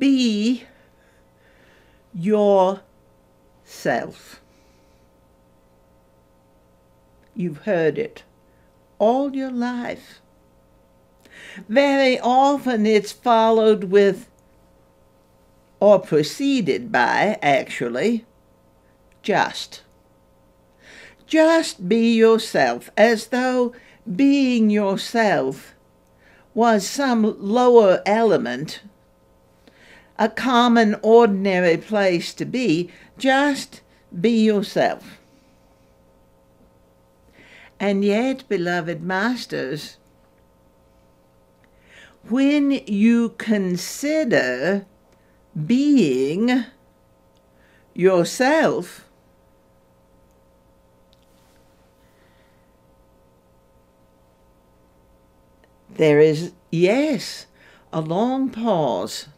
Be yourself. You've heard it all your life. Very often it's followed with, or preceded by, actually, just. Just be yourself, as though being yourself was some lower element, a common, ordinary place to be. Just be yourself. And yet, beloved masters, when you consider being yourself, there is, yes, a long pause.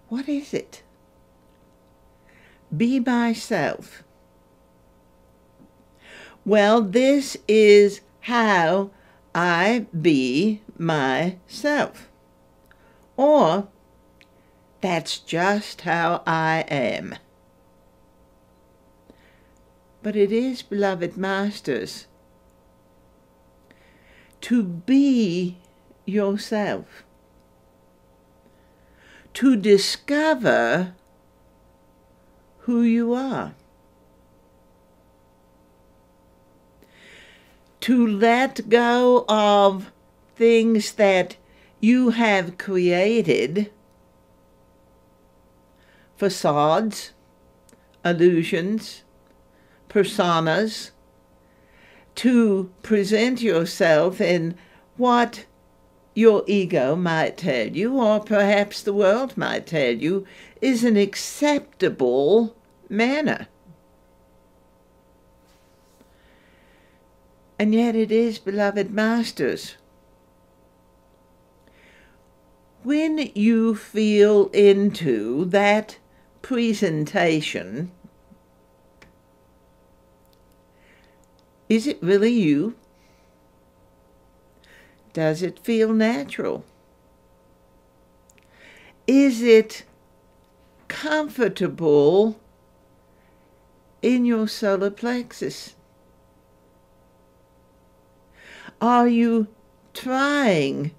What is it? Be myself. Well, this is how I be myself. Or, that's just how I am. But it is, beloved masters, to be yourself, to discover who you are, to let go of things that you have created, facades, illusions, personas, to present yourself in what your ego might tell you, or perhaps the world might tell you, is an acceptable manner. And yet it is, beloved masters, when you feel into that presentation, is it really you? Does it feel natural? Is it comfortable in your solar plexus? Are you trying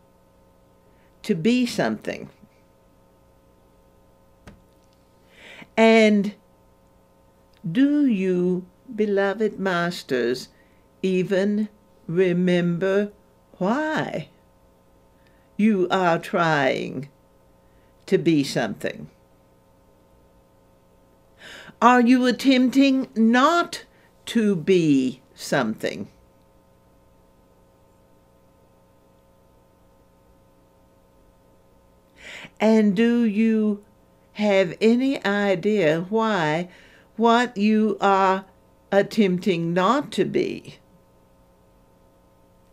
to be something? And do you, beloved masters, even remember why you are trying to be something? Are you attempting not to be something? And do you have any idea why what you are attempting not to be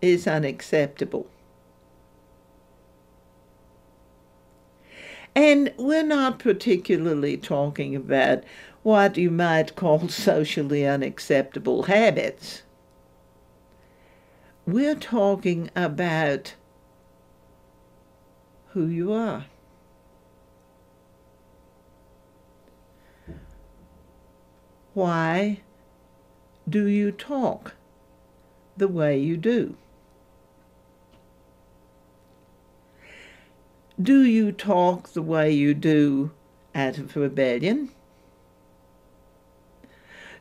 is unacceptable? And we're not particularly talking about what you might call socially unacceptable habits. We're talking about who you are. Why do you talk the way you do? Do you talk the way you do out of rebellion?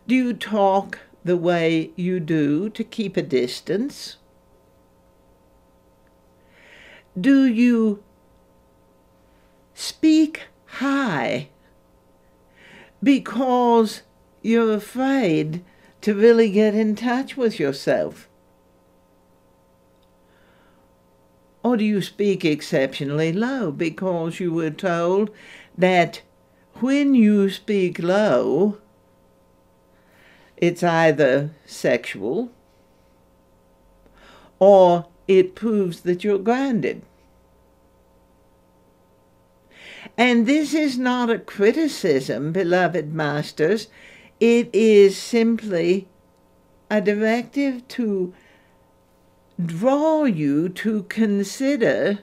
Do you talk the way you do to keep a distance? Do you speak high because you're afraid to really get in touch with yourself? Or do you speak exceptionally low because you were told that when you speak low, it's either sexual or it proves that you're grounded? And this is not a criticism, beloved masters. It is simply a directive to draw you to consider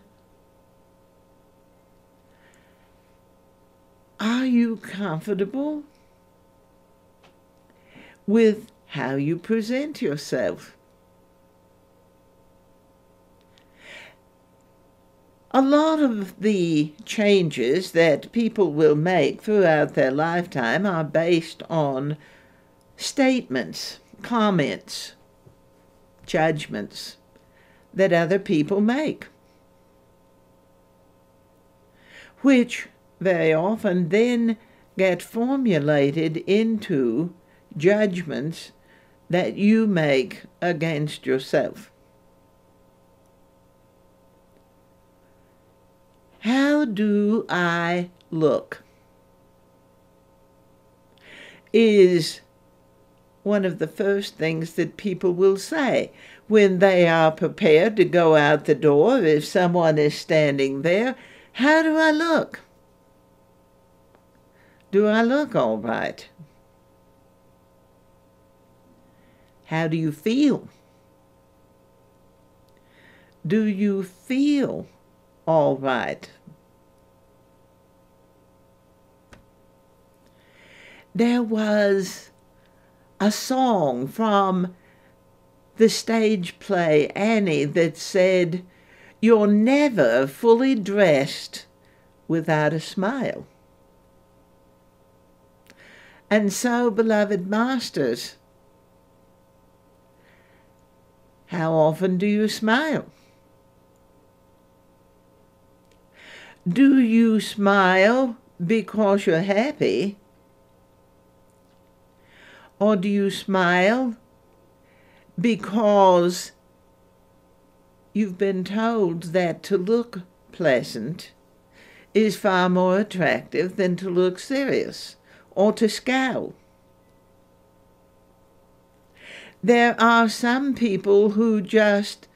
Are you comfortable with how you present yourself? A lot of the changes that people will make throughout their lifetime are based on statements, comments, judgments that other people make, which very often then get formulated into judgments that you make against yourself. How do I look? Is one of the first things that people will say when they are prepared to go out the door. If someone is standing there, how do I look? Do I look all right? How do you feel? Do you feel all right? There was a song from the stage play Annie that said, "You're never fully dressed without a smile." And so, beloved masters, how often do you smile? Do you smile because you're happy? Or do you smile because you've been told that to look pleasant is far more attractive than to look serious or to scowl? There are some people who just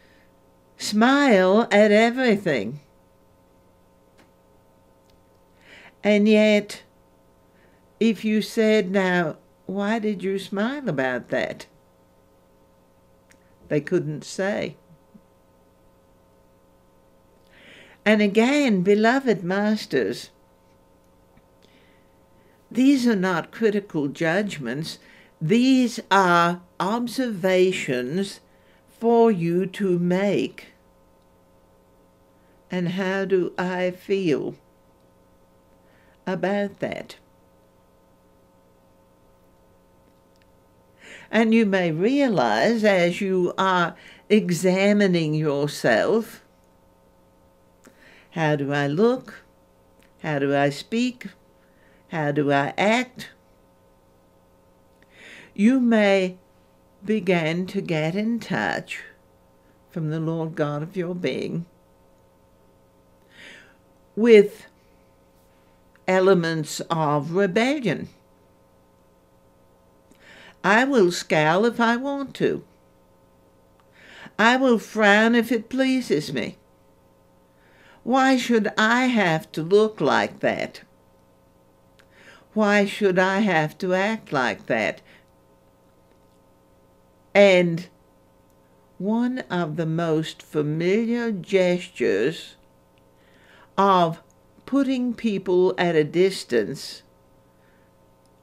smile at everything. And yet, if you said, "Now, why did you smile about that?" they couldn't say. And again, beloved masters, these are not critical judgments. These are observations for you to make. And how do I feel about that? And you may realize as you are examining yourself, how do I look? How do I speak? How do I act? You may begin to get in touch from the Lord God of your being with elements of rebellion. I will scowl if I want to. I will frown if it pleases me. Why should I have to look like that? Why should I have to act like that? And one of the most familiar gestures of putting people at a distance,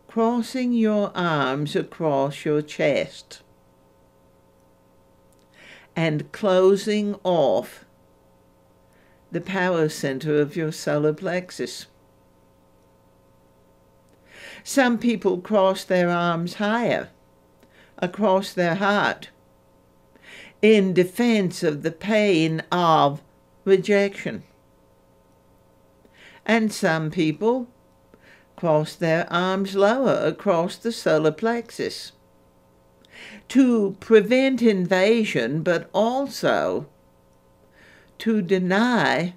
crossing your arms across your chest and closing off the power center of your solar plexus. Some people cross their arms higher, across their heart, in defense of the pain of rejection. And some people cross their arms lower across the solar plexus to prevent invasion, but also to deny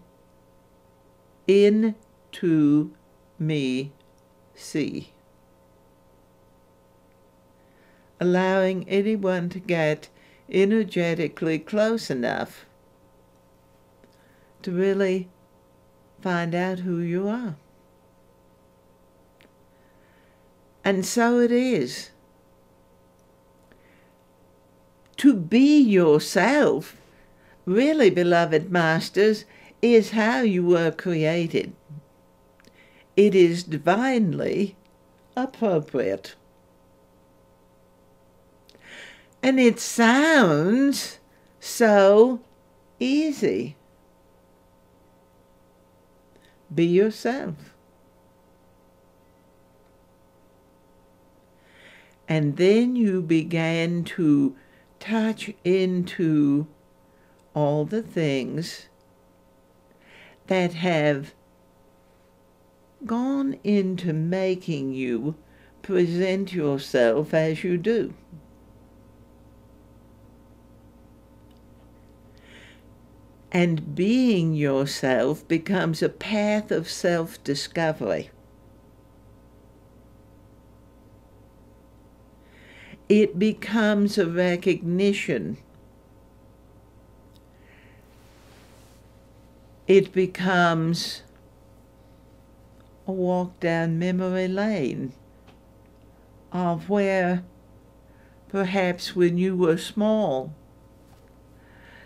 into me see, allowing anyone to get energetically close enough to really find out who you are. And so it is. To be yourself, really, beloved masters, is how you were created. it is divinely appropriate. And it sounds so easy. Be yourself. And then you began to touch into all the things that have gone into making you present yourself as you do. And being yourself becomes a path of self-discovery. It becomes a recognition. It becomes a walk down memory lane of where perhaps when you were small,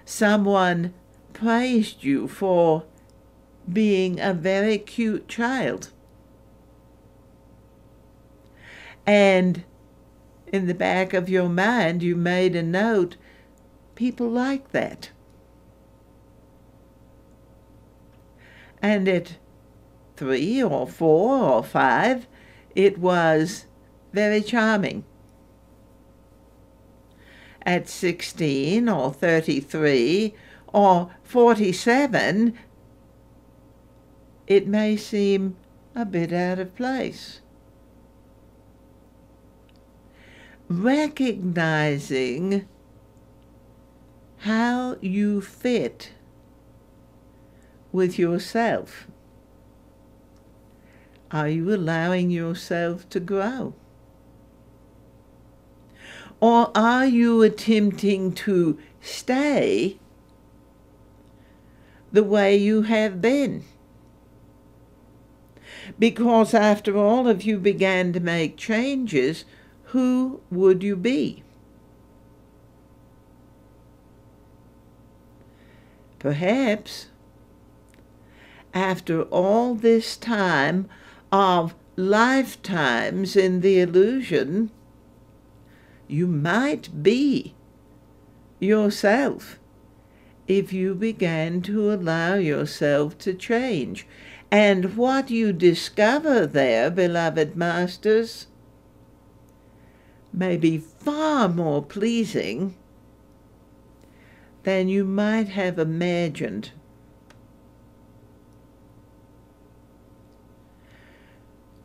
someone praised you for being a very cute child. And in the back of your mind, you made a note, people like that. And at 3 or 4 or 5, it was very charming. At 16 or 33 or 47, it may seem a bit out of place. Recognizing how you fit with yourself. Are you allowing yourself to grow? Or are you attempting to stay the way you have been? Because after all, if you began to make changes, who would you be? Perhaps after all this time of lifetimes in the illusion, you might be yourself if you began to allow yourself to change. And what you discover there, beloved masters, may be far more pleasing than you might have imagined.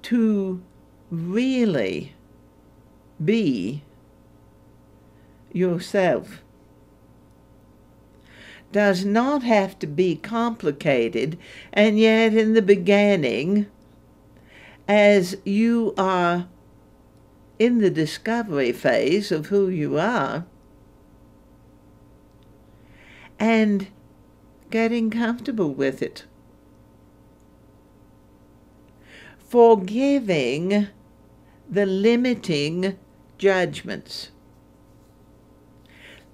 To really be yourself does not have to be complicated, and yet in the beginning, as you are in the discovery phase of who you are, and getting comfortable with it, forgiving the limiting judgments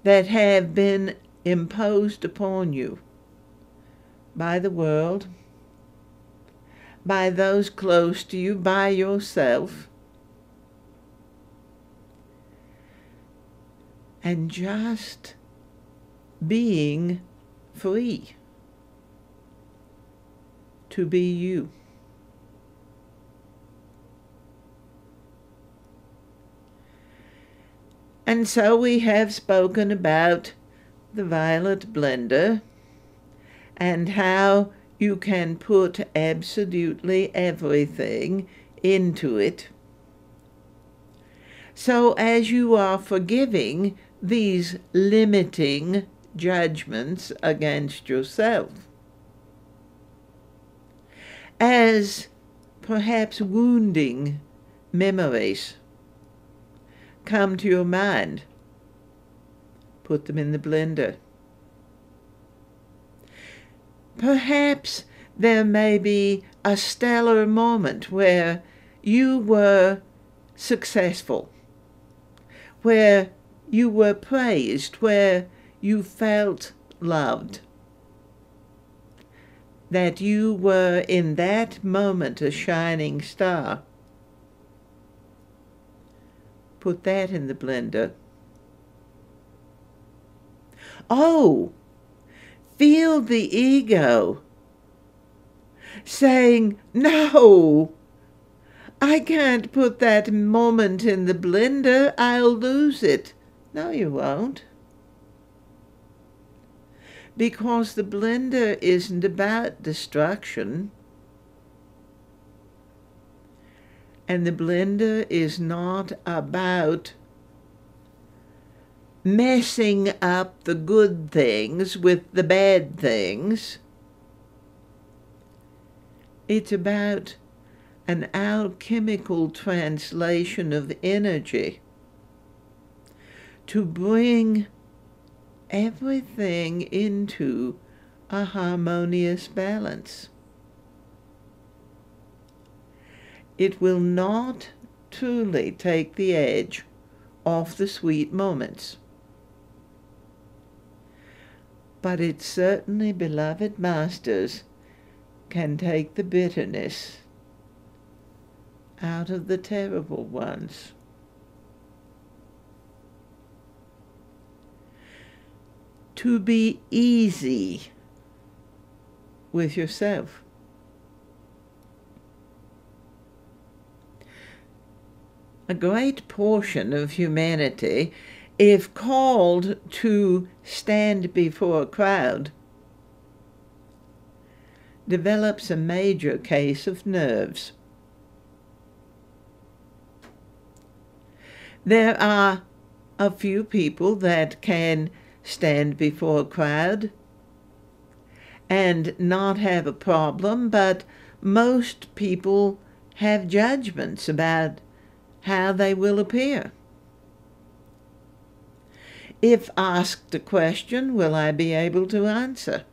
that have been imposed upon you by the world, by those close to you, by yourself, and just being free to be you. And so we have spoken about the violet blender and how you can put absolutely everything into it. So as you are forgiving these limiting judgments against yourself, as perhaps wounding memories come to your mind, put them in the blender. Perhaps there may be a stellar moment where you were successful, where you were praised, where you felt loved. that you were in that moment a shining star. Put that in the blender. Oh, feel the ego saying, no, I can't put that moment in the blender, I'll lose it. No, you won't. Because the blender isn't about destruction, and the blender is not about messing up the good things with the bad things. It's about an alchemical translation of energy to bring everything into a harmonious balance. It will not truly take the edge off the sweet moments, but it certainly, beloved masters, can take the bitterness out of the terrible ones. To be easy with yourself. A great portion of humanity, if called to stand before a crowd, develops a major case of nerves. There are a few people that can stand before a crowd and not have a problem, but most people have judgments about how they will appear. If asked a question, will I be able to answer?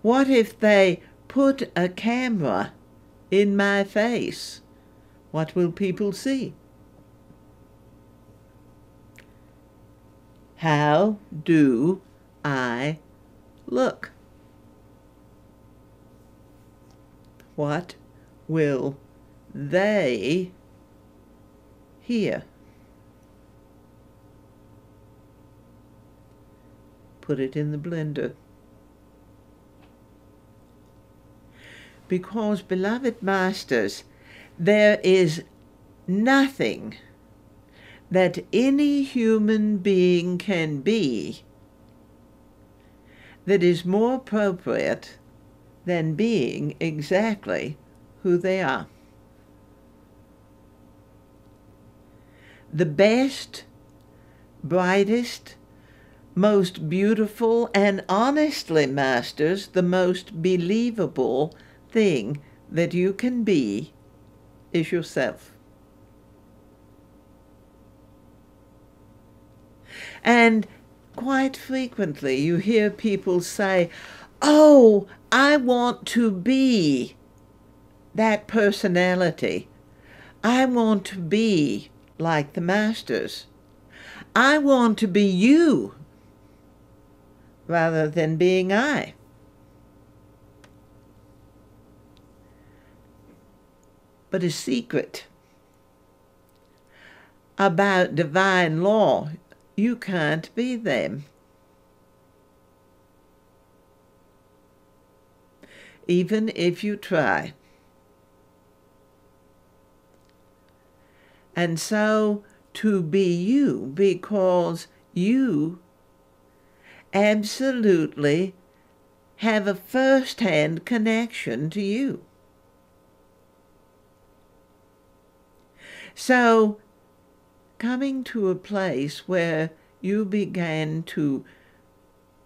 What if they put a camera in my face? What will people see? How do I look? What will they hear? Put it in the blender. Because, beloved masters, there is nothing that any human being can be that is more appropriate than being exactly who they are. The best, brightest, most beautiful, and honestly, masters, the most believable thing that you can be is yourself. And quite frequently you hear people say, oh, I want to be that personality. I want to be like the masters. I want to be you rather than being I. But a secret about divine law, you can't be them. Even if you try. And so to be you, because you absolutely have a first-hand connection to you. So, coming to a place where you began to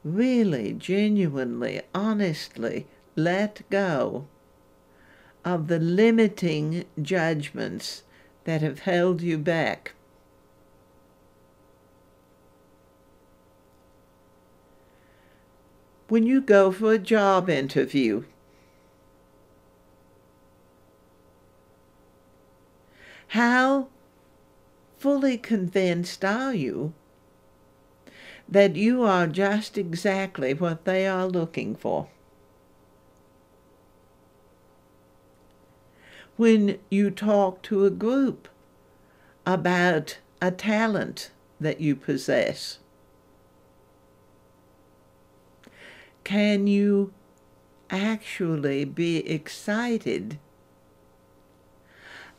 really, genuinely, honestly let go of the limiting judgments that have held you back. When you go for a job interview, how fully convinced are you that you are just exactly what they are looking for. When you talk to a group about a talent that you possess, can you actually be excited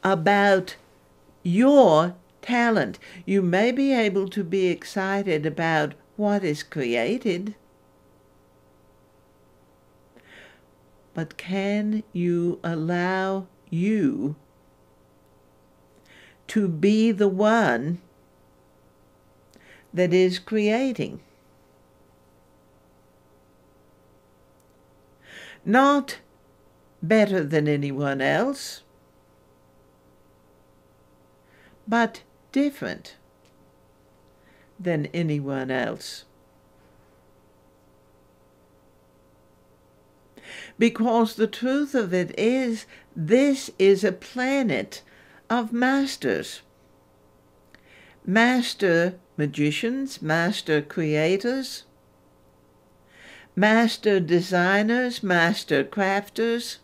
about your talent? You may be able to be excited about what is created, but can you allow you to be the one that is creating? Not better than anyone else, but different than anyone else. Because the truth of it is, this is a planet of masters. Master magicians, master creators, master designers, master crafters,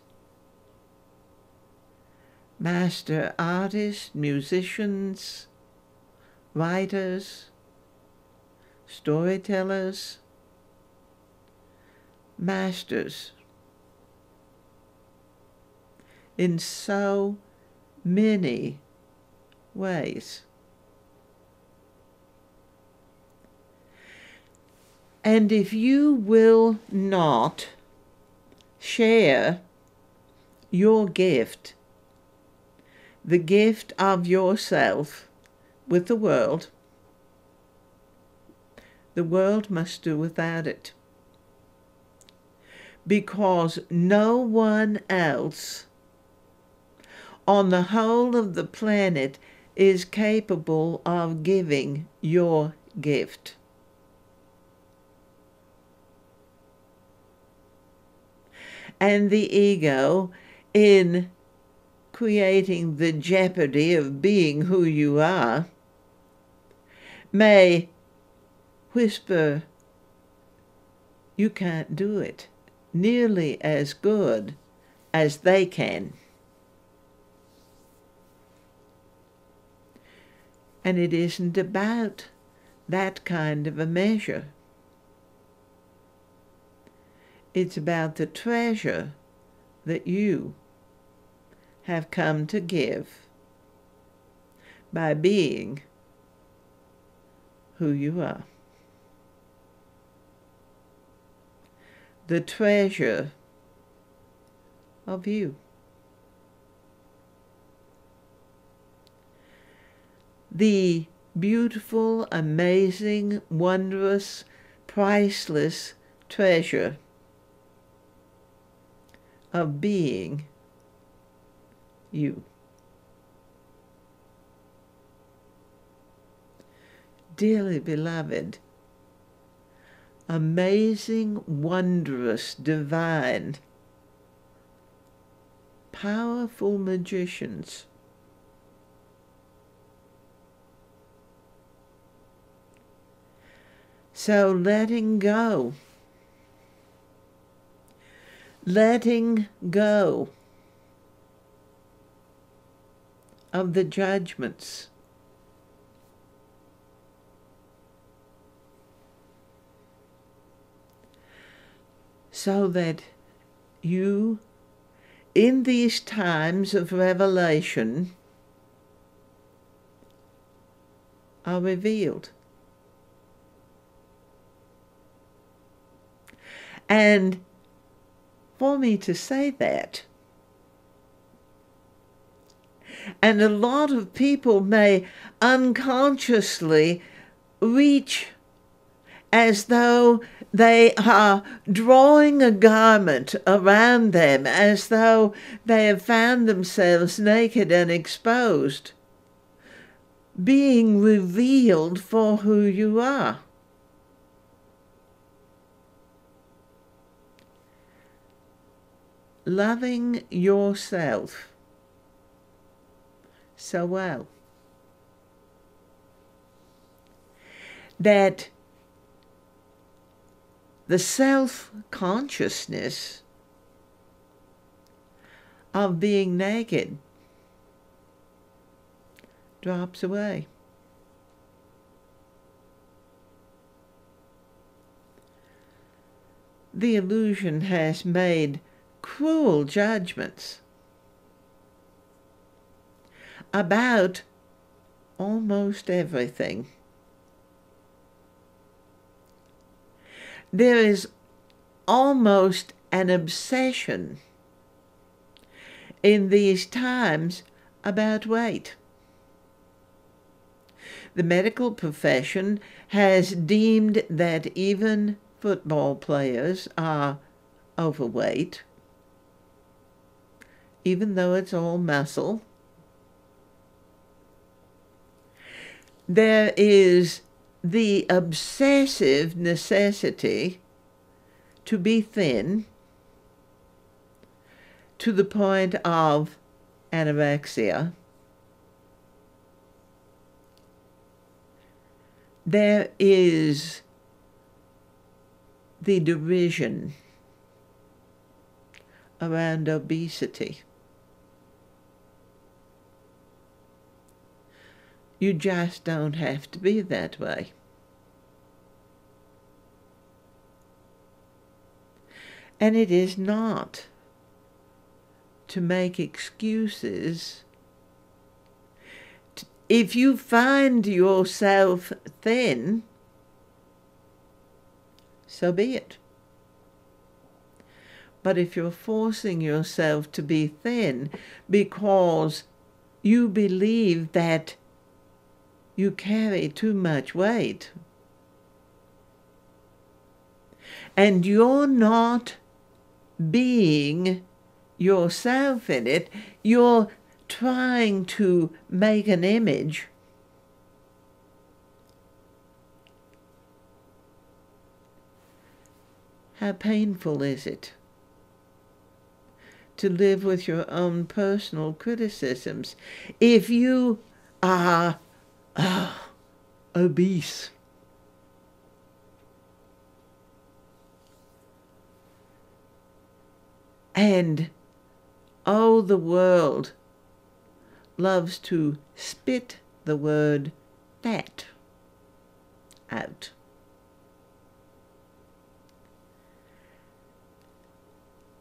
master artists, musicians, writers, storytellers, masters in so many ways. And if you will not share your gift, the gift of yourself, with the world must do without it. Because no one else on the whole of the planet is capable of giving your gift. And the ego, in creating the jeopardy of being who you are, may whisper, you can't do it nearly as good as they can. And it isn't about that kind of a measure. It's about the treasure that you have come to give by being who you are. The treasure of you. The beautiful, amazing, wondrous, priceless treasure of being you. Dearly beloved, amazing, wondrous, divine, powerful magicians, so letting go of the judgments, so that you, in these times of revelation, are revealed. And for me to say that, and a lot of people may unconsciously reach as though they are drawing a garment around them, as though they have found themselves naked and exposed, being revealed for who you are. Loving yourself so well that the self-consciousness of being naked drops away. The illusion has made cruel judgments about almost everything. There is almost an obsession in these times about weight. The medical profession has deemed that even football players are overweight, even though it's all muscle. There is the obsessive necessity to be thin to the point of anorexia. There is the derision around obesity. You just don't have to be that way. And it is not to make excuses. If you find yourself thin, so be it. But if you're forcing yourself to be thin because you believe that you carry too much weight, and you're not being yourself in it, you're trying to make an image, how painful is it to live with your own personal criticisms if you are obese? And oh, the world loves to spit the word fat out.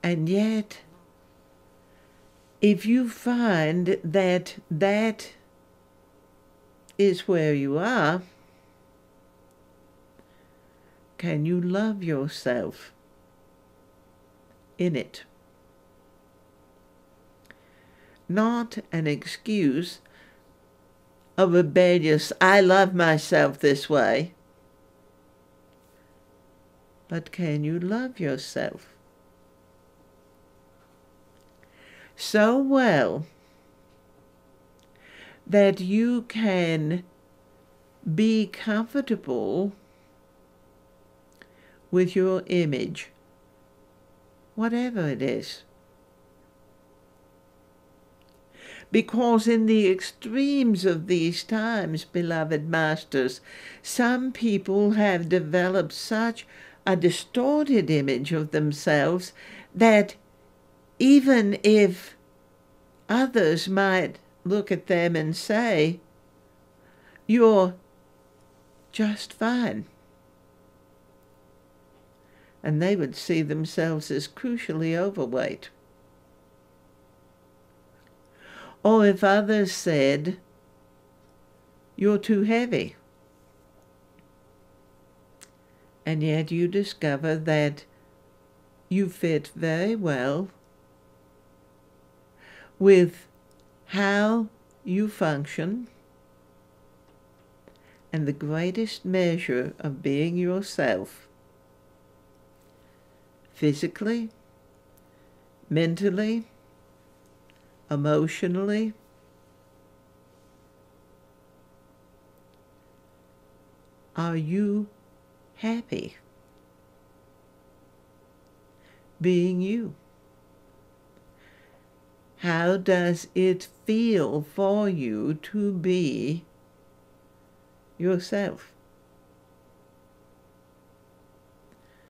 And yet, if you find that that is where you are, can you love yourself in it? Not an excuse, a rebellious, I love myself this way, but can you love yourself so well that you can be comfortable with your image, whatever it is? Because in the extremes of these times, beloved masters, some people have developed such a distorted image of themselves that even if others might look at them and say, you're just fine, and they would see themselves as crucially overweight. Or if others said, you're too heavy, and yet you discover that you fit very well with how you function, and the greatest measure of being yourself, physically, mentally, emotionally, are you happy being you? How does it feel for you to be yourself?